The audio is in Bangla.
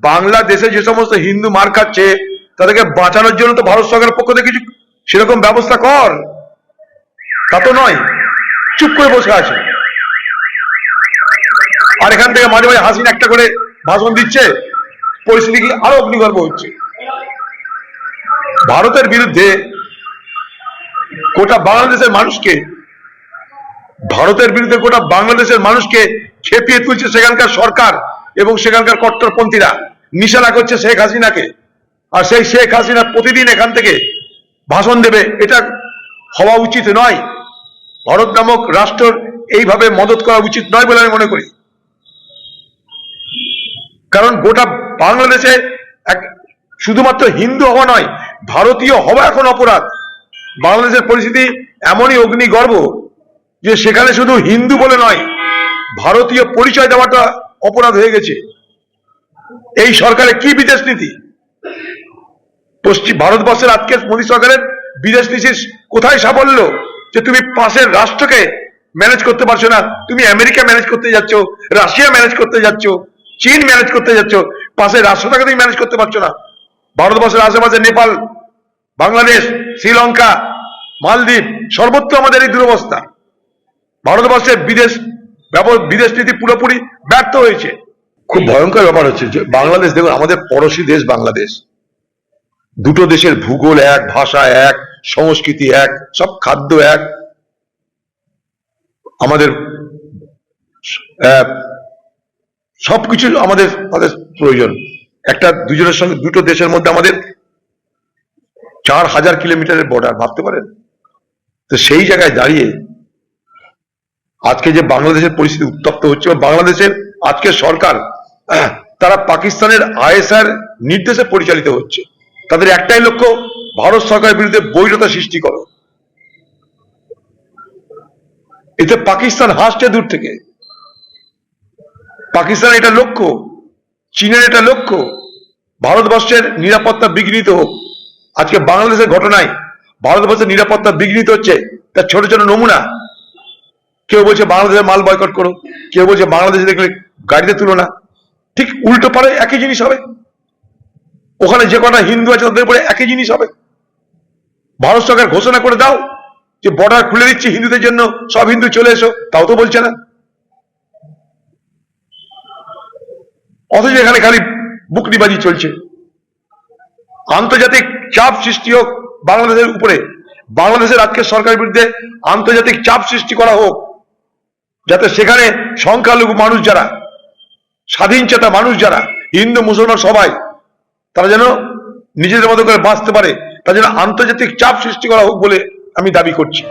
বাংলাদেশে যে সমস্ত হিন্দু মার খাচ্ছে তাদেরকে বাঁচানোর জন্য তো ভারত সরকারের পক্ষ থেকে কিছু সেরকম ব্যবস্থা কর, তা তো নয়, চুপ করে বসে আছে। আর এখান থেকে মাঝে মাঝে হাসিনা একটা করে ভাষণ দিচ্ছে, পরিস্থিতি কি আরো অগ্নিগর্ভ হচ্ছে। ভারতের বিরুদ্ধে গোটা বাংলাদেশের মানুষকে, ভারতের বিরুদ্ধে গোটা বাংলাদেশের মানুষকে খেপিয়ে তুলছে সেখানকার সরকার এবং সেখানকার কট্টরপন্থীরা, নিশানা করছে শেখ হাসিনাকে। আর সেই শেখ হাসিনা প্রতিদিন এখান থেকে ভাষণ দেবে, এটা হওয়া উচিত নয়। ভারত নামক রাষ্ট্রের এইভাবে মদত করা উচিত নয় বলে আমি মনে করি। কারণ গোটা বাংলাদেশে শুধুমাত্র হিন্দু হওয়া নয়, ভারতীয় হওয়া এখন অপরাধ। বাংলাদেশের পরিস্থিতি এমনই অগ্নিগর্ভ যে সেখানে শুধু হিন্দু বলে নয়, ভারতীয় পরিচয় দেওয়াটা অপরাধ হয়ে গেছে। এই সরকারের কি বিদেশ নীতি? পশ্চিম ভারতবর্ষের আজকের মোদী সরকারের বিদেশ নীতির কোথায় সাফল্য? যে তুমি পাশের রাষ্ট্রকে ম্যানেজ করতে পারছো না, তুমি আমেরিকা ম্যানেজ করতে যাচ্ছ, রাশিয়া ম্যানেজ করতে যাচ্ছ, চীন ম্যানেজ করতে যাচ্ছ, পাশের রাষ্ট্রটাকে তুমি ম্যানেজ করতে পারছো না। ভারতবর্ষের আশেপাশে নেপাল, বাংলাদেশ, শ্রীলঙ্কা, মালদ্বীপ, সর্বত্র আমাদের এই দুরবস্থা। ভারতবর্ষের বিদেশ নীতি পুরোপুরি ব্যর্থ হয়েছে। খুব ভয়ঙ্কর ব্যাপার হচ্ছে যে বাংলাদেশ, দেখুন আমাদের পড়োশী দেশ বাংলাদেশ, দুটো দেশের ভূগোল এক, ভাষা এক, সংস্কৃতি এক, সব খাদ্য এক, আমাদের সবকিছু আমাদের প্রয়োজন। একটা দুজনের সঙ্গে, দুটো দেশের মধ্যে আমাদের 4000 কিলোমিটারের বর্ডার, ভাবতে পারেন? তো সেই জায়গায় দাঁড়িয়ে আজকে যে বাংলাদেশের পরিস্থিতি উত্তপ্ত হচ্ছে, বাংলাদেশের আজকের সরকার তারা পাকিস্তানের আইএসআর নির্দেশে পরিচালিত হচ্ছে। তাদের একটাই লক্ষ্য, ভারত সরকারের বিরুদ্ধে বৈরতা সৃষ্টি করো। এতে পাকিস্তান হাসছে দূর থেকে। পাকিস্তান এটা লক্ষ্য, চীনের এটা লক্ষ্য, ভারতবর্ষের নিরাপত্তা বিঘ্নিত হোক। আজকে বাংলাদেশের ঘটনায় ভারতবর্ষের নিরাপত্তা বিঘ্নিত হচ্ছে, তার ছোট ছোট নমুনা। কেউ বলছে বাংলাদেশের মাল বয়কট করো, কেউ বলছে বাংলাদেশে দেখলে গাড়িতে তুলো না। ঠিক উল্টো পারে একই জিনিস হবে। ওখানে যে কটা হিন্দু আছে তাদের উপরে একই জিনিস হবে। ভারত সরকার ঘোষণা করে দাও যে বর্ডার খুলে দিচ্ছি হিন্দুদের জন্য, সব হিন্দু চলে এসো, তাও তো বলছে না। অথচ এখানে খালি বুকনিবাজি চলছে। আন্তর্জাতিক চাপ সৃষ্টি হোক বাংলাদেশের উপরে, বাংলাদেশের আজকের সরকারের বিরুদ্ধে আন্তর্জাতিক চাপ সৃষ্টি করা হোক, যাতে সেখানে সংখ্যালঘু মানুষ যারা, স্বাধীন চেতা মানুষ যারা, হিন্দু মুসলমান সবাই, তারা যেন নিজেদের মতো করে বাঁচতে পারে, তার জন্য আন্তর্জাতিক চাপ সৃষ্টি করা হোক বলে আমি দাবি করছি।